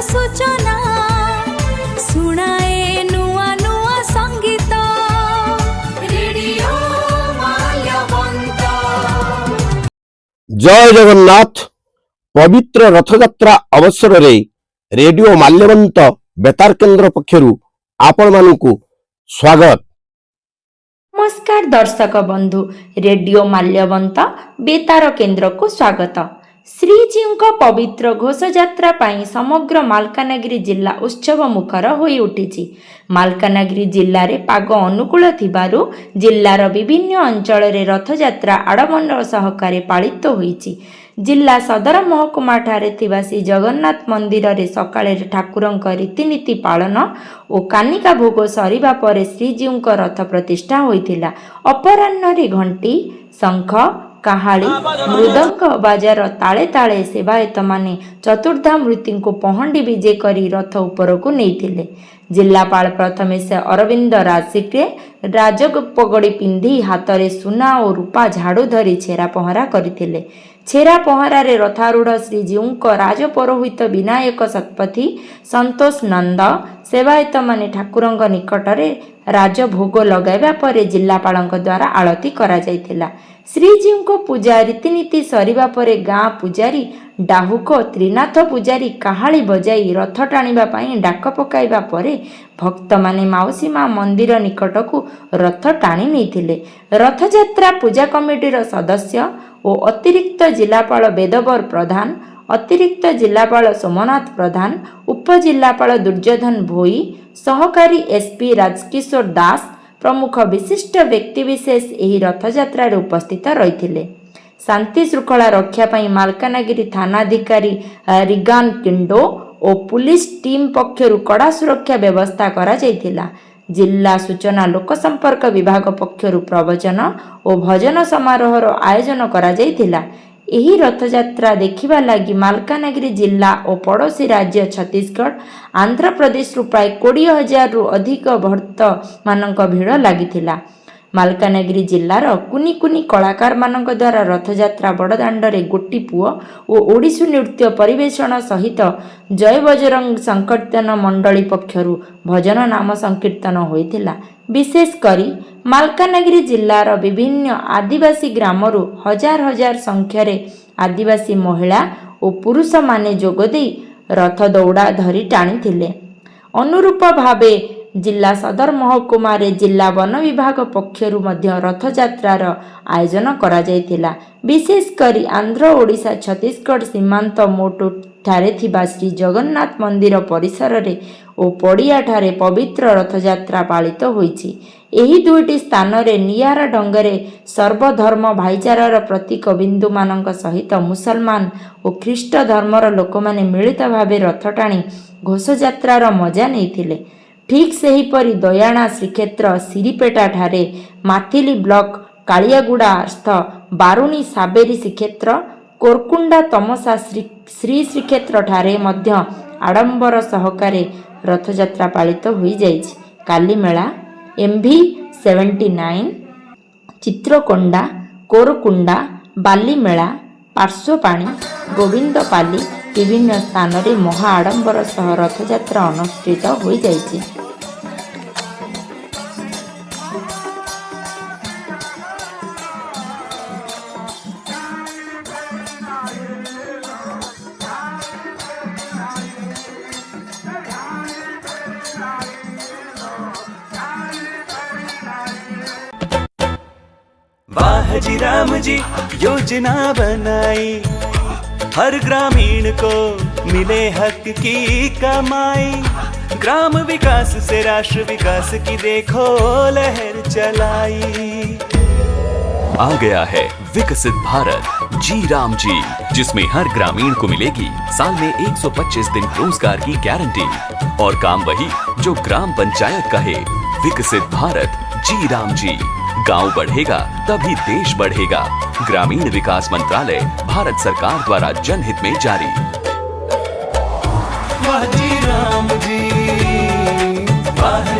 सूचना शुणाए नुआ नुआ संगीत रेडियो माल्यवंत। जय जगन्नाथ। पवित्र रथयात्रा अवसर रे रेडियो माल्यवंत बेतार केन्द्र पक्षरु आपण मानकु स्वागत। नमस्कार दर्शक बंधु, रेडियो माल्यवंत बेतार केन्द्र को स्वागत। श्रीजीव पवित्र घोषयात्रा पाई समग्र मालकानगिरी जिला उत्सव मुखर होई उठिछि। मालकानगिरी जिल्ला रे पाग अनुकूल थिबारु जिल्लार विभिन्न अंचल रे रथयात्रा आडम्बर सहकारे पालित होईछि। जिला सदर महकुमा ठारे थिबा श्री जगन्नाथ मंदिर रे सकाळे ठाकुरंक रीतिनीति पालन और कानिका भोग सरिबा परे श्रीजीव रथ प्रतिष्ठा होइथिला। अपराह्न रे घंटी शंख काहाली मृदंग बाजार ताले ताले सेवायत माने चतुर्धामूर्ति को पहंडी विजे करी रथ ऊपर को नहीं। जिलापाल प्रथमेश अरविंद राजसिक्रे राजपगड़ी पिंधि हाथ में सुना और रूपा झाड़ू धरी छेरा पहरा करथिले। छेरा पहरार रथारूढ़ श्रीजीव राजपरोहित विनायक शतपथी संतोष नंद सेवायत माने ठाकुरंक निकटरे राजभोग लगाइबा परे जिलापाल द्वारा आलती करा जायथिला। श्रीजीव को पूजा रीतिनीति सरिबा परे गाँ पुजारी डाहुक त्रिनाथ पुजारी काहाली बजाई रथ टाणिबा पई डाक पकाइबा परे भक्त माने माउसी माँ मंदिर निकट को रथ टाणी नैथिले। रथयात्रा पूजा कमिटीर सदस्य और अतिरिक्त जिलापाल वेदवर प्रधान, अतिरिक्त जिलापाल सोमनाथ प्रधान, उपजिलापाल दुर्योधन भोई, सहकारी एसपी राजकिशोर दास प्रमुख विशिष्ट व्यक्तिविशेष एही रथयात्रा उपस्थित रही। शांति श्रृंखला रक्षा पाई मालकानगिरी थानाधिकारी रिगान किंडो और पुलिस टीम पक्षरु कड़ा सुरक्षा व्यवस्था करा जायथिला। जिला सूचना लोक संपर्क विभाग पक्षरु प्रवचन और भजन समारोहर आयोजन करा जायथिला। एही रथयात्रा देखिबा लागि मालकानगिरी जिला और पड़ोशी राज्य छत्तीसगढ़ आंध्र प्रदेश प्राय 20,000 रु अधिक भक्त मानक भीड़ लागिथिला। मालकानगिरी जिल्लार कुनी कुनी कलाकार मानक द्वारा रथयात्रा बड़दाण्डरे गोटी पुओ और ओडिसी नृत्य परिवेषण सहित जय बजरंग संकीर्तन मंडली पक्षरु भजन नाम संकीर्तन होइथिला। विशेष करी मालकानगिरी जिल्लार विभिन्न आदिवासी ग्रामरु हजार हजार संख्यारे आदिवासी महिला और पुरुष माने जोगदेई रथ दौड़ा धरी टाणीथिले। अनुरूप भावे जिला सदर महकुमा रे जिला वन विभाग पक्षरु मध्य रथयात्रार आयोजन करा जायथिला। विशेष करी आंध्र ओडिशा छत्तीसगढ़ सीमांत मोटू ठारे थिबा श्री जगन्नाथ मंदिर परिसर रे ओ पड़िया ठारे पवित्र रथयात्रा पालित होईछि। एही दुईटी स्थान रे नियारा ढंगरे सर्वधर्म भाईचारार प्रतीक बिंदु मानक सहित मुसलमान और ख्रीष्ट धर्मर लोक माने मिलित भावे रथ टाणी घोषयात्रार मजा नैथिले। ठीक सेहीपरि दयाणा श्रीक्षेत्र सिरिपेटा ठारे माथिली ब्लॉक कालियागुड़ास्थ बारुणी साबेरी श्रीक्षेत्र कोरकुंडा तमसा श्री श्रीक्षेत्र ठारे मध्य आडंबर सहकारे रथयात्रा पालित होई जाइछि। कालीमेला MV79 चित्रकोंडा कोरकुंडा बालीमेला पार्श्वपाणी गोविंदपाली विभिन्न स्थान रे महा आडंबर सह रथयात्रा अनुष्ठित होई जाइछि। वाह जी राम जी योजना बनाई, हर ग्रामीण को मिले हक की कमाई। ग्राम विकास से राष्ट्र विकास की देखो लहर चलाई। आ गया है विकसित भारत जी राम जी, जिसमें हर ग्रामीण को मिलेगी साल में 125 दिन रोजगार की गारंटी और काम वही जो ग्राम पंचायत का है। विकसित भारत जी राम जी। गांव बढ़ेगा तभी देश बढ़ेगा। ग्रामीण विकास मंत्रालय भारत सरकार द्वारा जनहित में जारी। वाह जी राम जी, वाह